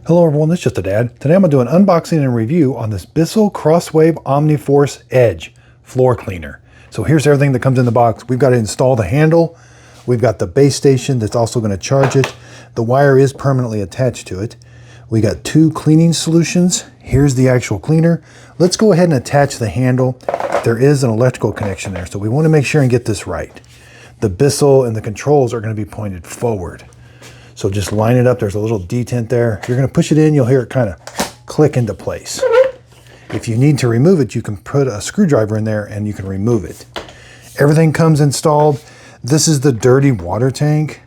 Hello everyone, this is Just a Dad. Today I'm going to do an unboxing and review on this Bissell CrossWave OmniForce Edge floor cleaner. So here's everything that comes in the box. We've got to install the handle. We've got the base station that's also going to charge it. The wire is permanently attached to it. We got two cleaning solutions. Here's the actual cleaner. Let's go ahead and attach the handle. There is an electrical connection there, so we want to make sure and get this right. The Bissell and the controls are going to be pointed forward. So just line it up. There's a little detent there. You're going to push it in. You'll hear it kind of click into place. If you need to remove it, you can put a screwdriver in there and you can remove it. Everything comes installed. This is the dirty water tank.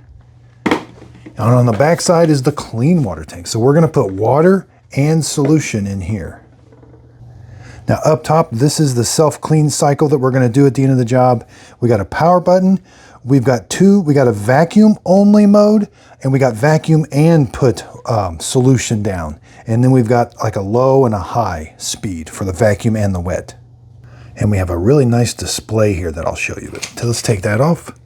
And on the back side is the clean water tank. So we're going to put water and solution in here. Now up top, this is the self-clean cycle that we're going to do at the end of the job. We got a power button. We've got we got a vacuum only mode, and we got vacuum and put solution down. And then we've got like a low and a high speed for the vacuum and the wet. And we have a really nice display here that I'll show you. So let's take that off.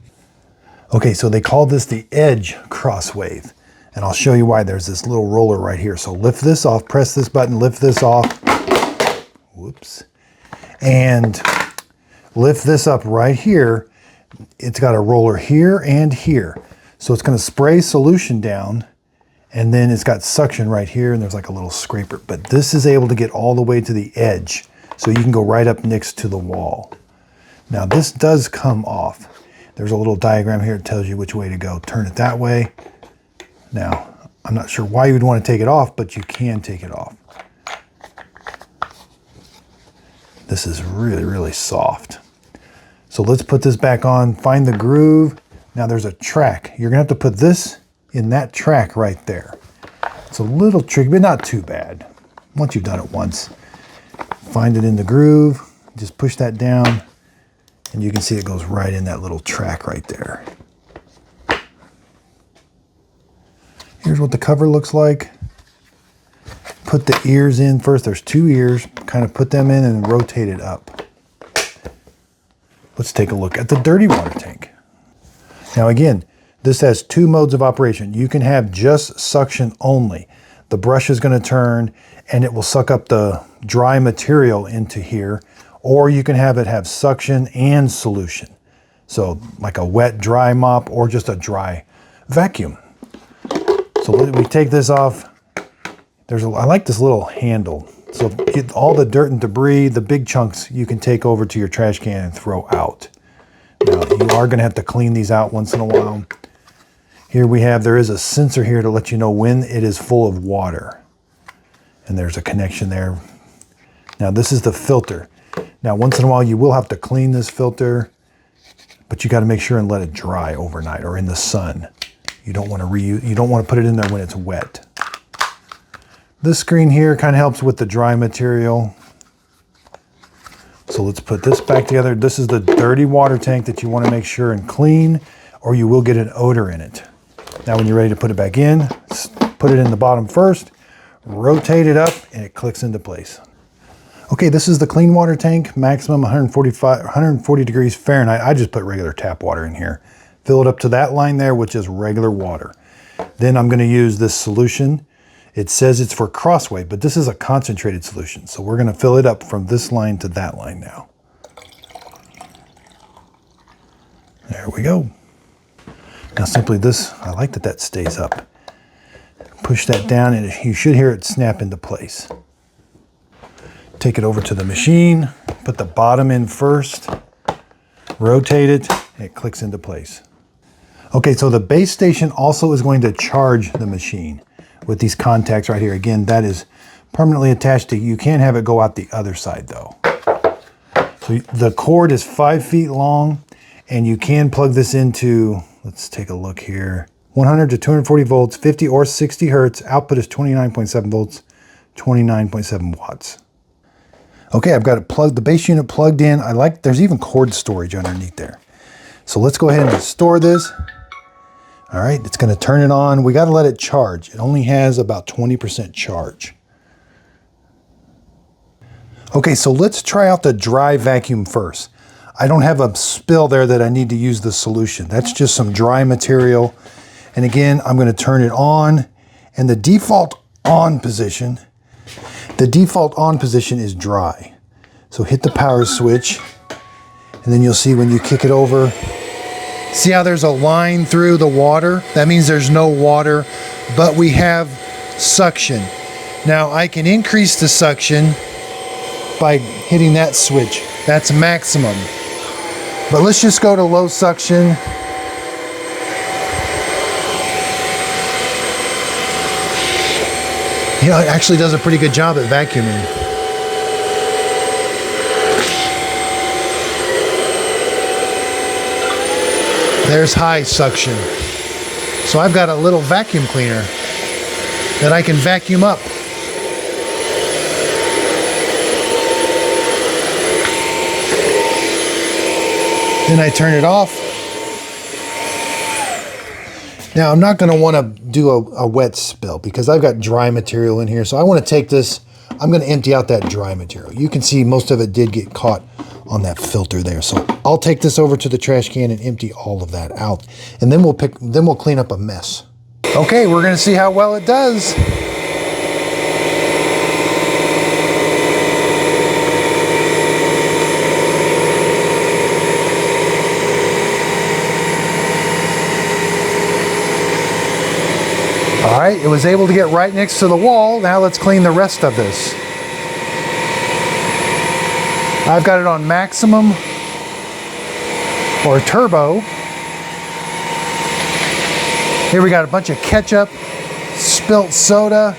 Okay, so they call this the Edge CrossWave. And I'll show you why. There's this little roller right here. So lift this off, press this button, lift this off. Whoops. And lift this up right here. It's got a roller here and here. So it's going to spray solution down, and then it's got suction right here, and there's like a little scraper. But this is able to get all the way to the edge, so you can go right up next to the wall. Now this does come off. There's a little diagram here that tells you which way to go. Turn it that way. Now, I'm not sure why you would want to take it off, but you can take it off. This is really, really soft. So let's put this back on, find the groove. Now there's a track. You're gonna have to put this in that track right there. It's a little tricky, but not too bad. Once you've done it once, find it in the groove, just push that down, and you can see it goes right in that little track right there. Here's what the cover looks like. Put the ears in first. There's two ears, kind of put them in and rotate it up. Let's take a look at the dirty water tank. Now again, this has two modes of operation. You can have just suction only. The brush is going to turn and it will suck up the dry material into here, or you can have it have suction and solution. So like a wet dry mop or just a dry vacuum. So we take this off. I like this little handle. So get all the dirt and debris, the big chunks, you can take over to your trash can and throw out. Now you are going to have to clean these out once in a while. Here there is a sensor here to let you know when it is full of water. And there's a connection there. Now this is the filter. Now once in a while you will have to clean this filter, but you got to make sure and let it dry overnight or in the sun. You don't want to put it in there when it's wet. This screen here kind of helps with the dry material. So let's put this back together. This is the dirty water tank that you want to make sure and clean, or you will get an odor in it. Now when you're ready to put it back in, put it in the bottom first, rotate it up, and it clicks into place. Okay, this is the clean water tank, maximum 140 degrees Fahrenheit. I just put regular tap water in here. Fill it up to that line there, which is regular water. Then I'm going to use this solution. It says it's for CrossWave, but this is a concentrated solution. So we're going to fill it up from this line to that line now. There we go. Now simply this, I like that stays up. Push that down and you should hear it snap into place. Take it over to the machine, put the bottom in first, rotate it, and it clicks into place. Okay, so the base station also is going to charge the machine with these contacts right here. Again, that is permanently attached to, you can't have it go out the other side though. So the cord is 5 feet long, and you can plug this into, let's take a look here, 100 to 240 volts, 50 or 60 hertz. Output is 29.7 volts, 29.7 watts. Okay, I've got it plugged, the base unit plugged in. There's even cord storage underneath there. So let's go ahead and store this. All right, it's going to turn it on. We got to let it charge. It only has about 20% charge. Okay, so let's try out the dry vacuum first. I don't have a spill there that I need to use the solution. That's just some dry material. And again, I'm going to turn it on, and the default on position. The default on position is dry. So hit the power switch, and then you'll see when you kick it over, see how there's a line through the water? That means there's no water, but we have suction. Now I can increase the suction by hitting that switch. That's maximum. But let's just go to low suction. You know, it actually does a pretty good job at vacuuming. There's high suction. So I've got a little vacuum cleaner that I can vacuum up. Then I turn it off. Now I'm not going to want to do a wet spill because I've got dry material in here. So I want to take this, I'm going to empty out that dry material. You can see most of it did get caught on that filter there. So I'll take this over to the trash can and empty all of that out. And then we'll clean up a mess. Okay, we're going to see how well it does. All right, it was able to get right next to the wall. Now let's clean the rest of this. I've got it on maximum or turbo. Here we got a bunch of ketchup, spilt soda.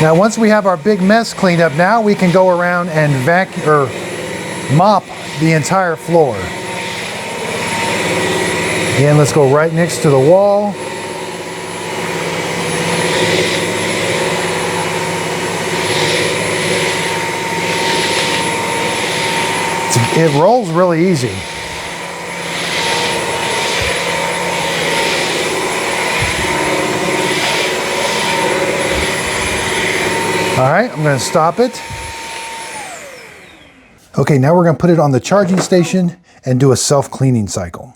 Now once we have our big mess cleaned up, now we can go around and vacuum or mop the entire floor. Again, let's go right next to the wall. It rolls really easy. All right, I'm going to stop it. Okay, now we're going to put it on the charging station and do a self-cleaning cycle.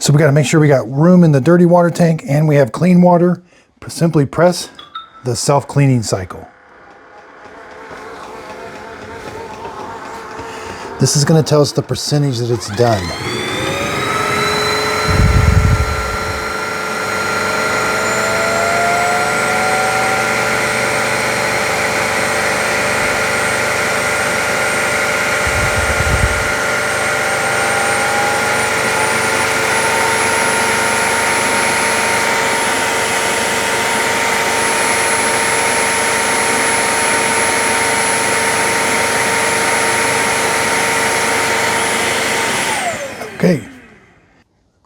So we got to make sure we got room in the dirty water tank and we have clean water. Simply press the self-cleaning cycle. This is going to tell us the percentage that it's done.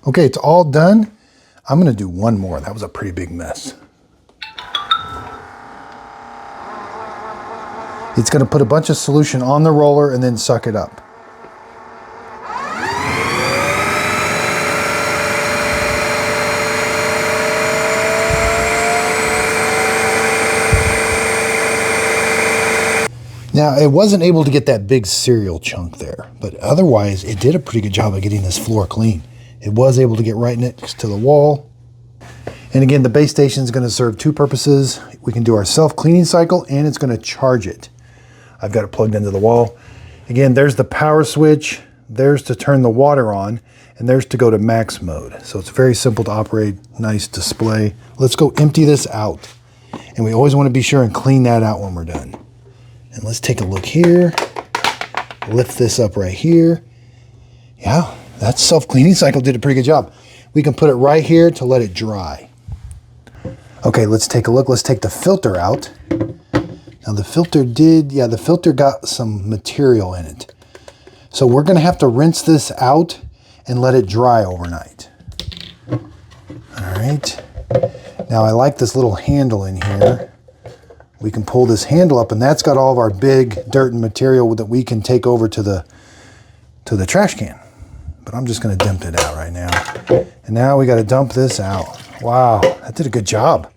Okay, it's all done. I'm going to do one more. That was a pretty big mess. It's going to put a bunch of solution on the roller and then suck it up. Now, it wasn't able to get that big cereal chunk there, but otherwise it did a pretty good job of getting this floor clean. It was able to get right next to the wall. And again, the base station is going to serve two purposes. We can do our self-cleaning cycle and it's going to charge it. I've got it plugged into the wall. Again, there's the power switch. There's to turn the water on and there's to go to max mode. So it's very simple to operate, nice display. Let's go empty this out. And we always want to be sure and clean that out when we're done. And let's take a look here. Lift this up right here. Yeah. That self-cleaning cycle did a pretty good job. We can put it right here to let it dry. Okay, let's take a look. Let's take the filter out. Now the filter the filter got some material in it. So we're going to have to rinse this out and let it dry overnight. All right. Now I like this little handle in here. We can pull this handle up and that's got all of our big dirt and material that we can take over to the trash can. But I'm just going to dump it out right now. And now we got to dump this out. Wow, that did a good job.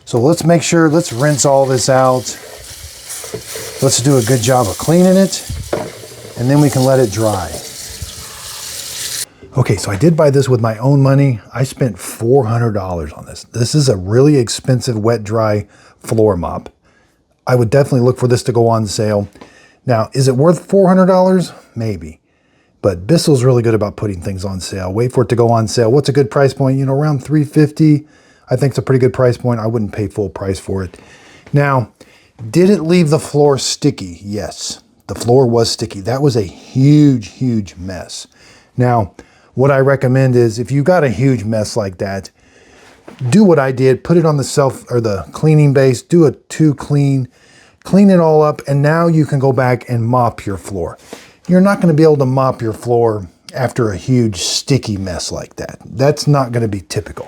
So let's make sure, let's rinse all this out. Let's do a good job of cleaning it. And then we can let it dry. Okay, so I did buy this with my own money. I spent $400 on this. This is a really expensive wet dry floor mop. I would definitely look for this to go on sale. Now, is it worth $400? Maybe. But Bissell's really good about putting things on sale. Wait for it to go on sale. What's a good price point? You know, around $350. I think it's a pretty good price point. I wouldn't pay full price for it. Now, did it leave the floor sticky? Yes, the floor was sticky. That was a huge, huge mess. Now, what I recommend is if you got a huge mess like that, do what I did, put it on the the cleaning base, do a 2 clean it all up, and now you can go back and mop your floor. You're not going to be able to mop your floor after a huge sticky mess like that. That's not going to be typical.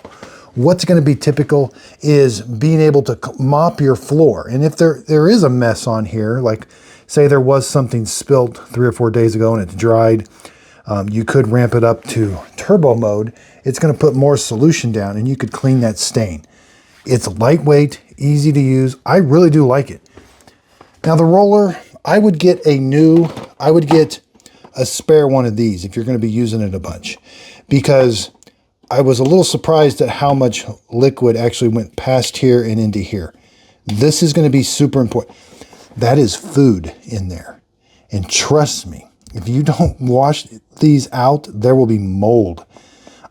What's going to be typical is being able to mop your floor. And if there is a mess on here, like say there was something spilt 3 or 4 days ago and it's dried, you could ramp it up to turbo mode. It's going to put more solution down and you could clean that stain. It's lightweight, easy to use. I really do like it. Now the roller, I would get a spare one of these if you're going to be using it a bunch, because I was a little surprised at how much liquid actually went past here and into here. This is going to be super important. That is food in there. And trust me, if you don't wash these out, there will be mold.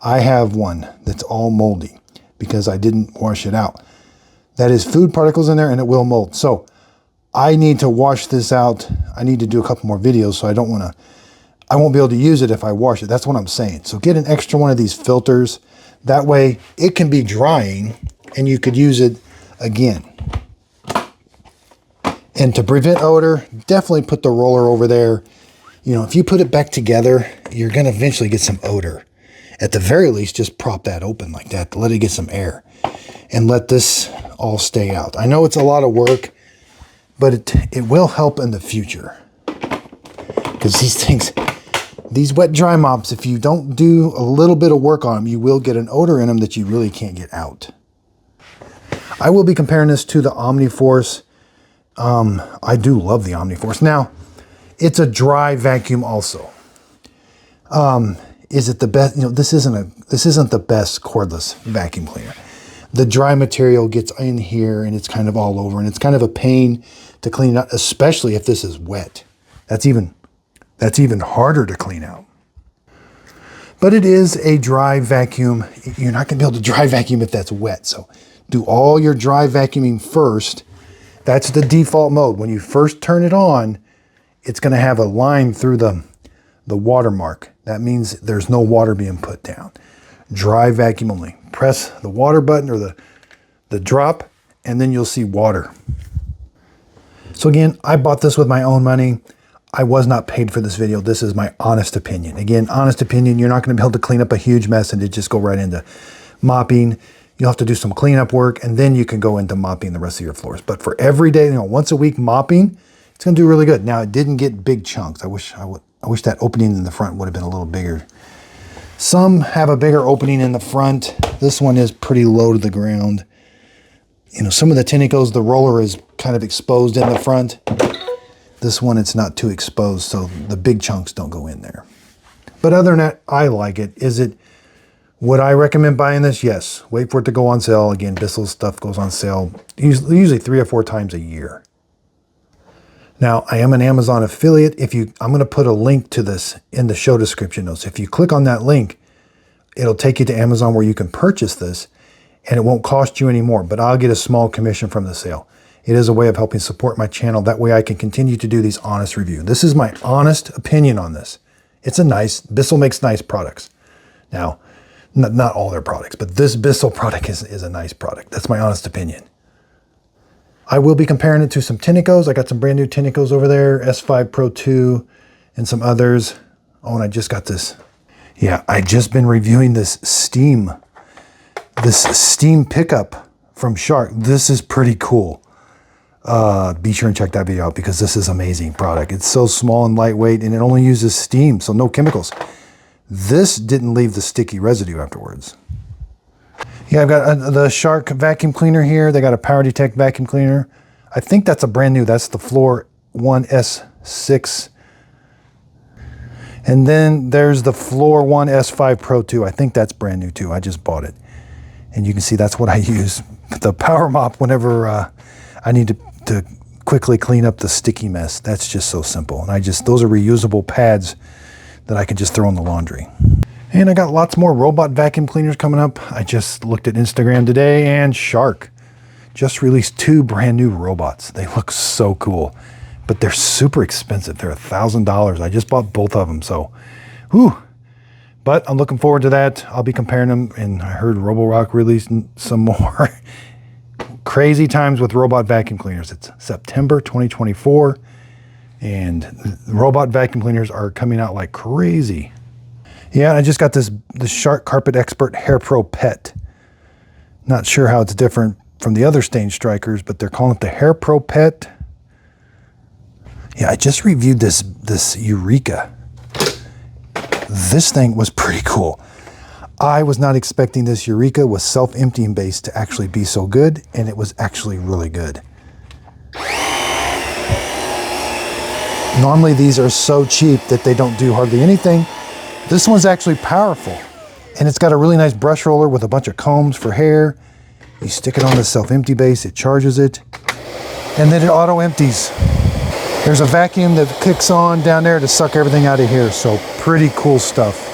I have one that's all moldy because I didn't wash it out. That is food particles in there and it will mold. So I need to wash this out. I need to do a couple more videos, so I won't be able to use it if I wash it. That's what I'm saying. So get an extra one of these filters. That way it can be drying and you could use it again. And to prevent odor, definitely put the roller over there. You know, if you put it back together, you're going to eventually get some odor. At the very least, just prop that open like that to let it get some air and let this all stay out. I know it's a lot of work, but it will help in the future. Because these wet dry mops, if you don't do a little bit of work on them, you will get an odor in them that you really can't get out. I will be comparing this to the OmniForce. I do love the OmniForce. Now, it's a dry vacuum also. Is it the best? You know, this isn't the best cordless vacuum cleaner. The dry material gets in here and it's kind of all over, and it's kind of a pain to clean out, especially if this is wet. That's even harder to clean out. But it is a dry vacuum. You're not going to be able to dry vacuum if that's wet. So do all your dry vacuuming first. That's the default mode. When you first turn it on, it's going to have a line through the watermark. That means there's no water being put down. Dry vacuum only. Press the water button or the drop, and then you'll see water. So again, I bought this with my own money. I was not paid for this video. This is my honest opinion. Again, honest opinion, you're not going to be able to clean up a huge mess and just go right into mopping. You'll have to do some cleanup work, and then you can go into mopping the rest of your floors. But for every day, you know, once a week mopping, it's going to do really good. Now, it didn't get big chunks. I wish that opening in the front would have been a little bigger. Some have a bigger opening in the front. This one is pretty low to the ground. You know, some of the tentacles, the roller is kind of exposed in the front. This one, it's not too exposed, so the big chunks don't go in there. But other than that, I like it. Would I recommend buying this? Yes. Wait for it to go on sale. Again, Bissell stuff goes on sale usually 3 or 4 times a year. Now, I am an Amazon affiliate. I'm going to put a link to this in the show description notes. If you click on that link, it'll take you to Amazon where you can purchase this, and it won't cost you any more, but I'll get a small commission from the sale. It is a way of helping support my channel. That way I can continue to do these honest reviews. This is my honest opinion on this. Bissell makes nice products. Now, not all their products, but this Bissell product is a nice product. That's my honest opinion. I will be comparing it to some Tenecos. I got some brand new Tenecos over there, S5 Pro 2 and some others. Oh, and I just got this. Yeah, I just been reviewing this steam pickup from Shark. This is pretty cool. Be sure and check that video out because this is an amazing product. It's so small and lightweight, and it only uses steam, so no chemicals. This didn't leave the sticky residue afterwards. Yeah, I've got the Shark vacuum cleaner here. They got a Power Detect vacuum cleaner. I think that's a brand new. That's the Floor 1 S6. And then there's the Floor 1 S5 Pro 2. I think that's brand new too. I just bought it. And you can see that's what I use. The power mop whenever I need to quickly clean up the sticky mess. That's just so simple. And those are reusable pads that I can just throw in the laundry. And I got lots more robot vacuum cleaners coming up. I just looked at Instagram today, and Shark just released 2 brand new robots. They look so cool, but they're super expensive. They're $1,000. I just bought both of them, so whew. But I'm looking forward to that. I'll be comparing them, and I heard Roborock releasing some more. Crazy times with robot vacuum cleaners. It's September 2024, and robot vacuum cleaners are coming out like crazy. Yeah, I just got the Shark Carpet Expert Hair Pro Pet. Not sure how it's different from the other stain strikers, but they're calling it the Hair Pro Pet. Yeah, I just reviewed this Eureka. This thing was pretty cool. I was not expecting this Eureka with self-emptying base to actually be so good, and it was actually really good. Normally these are so cheap that they don't do hardly anything. This one's actually powerful, and it's got a really nice brush roller with a bunch of combs for hair. You stick it on the self-empty base, it charges it, and then it auto-empties. There's a vacuum that kicks on down there to suck everything out of here, so pretty cool stuff.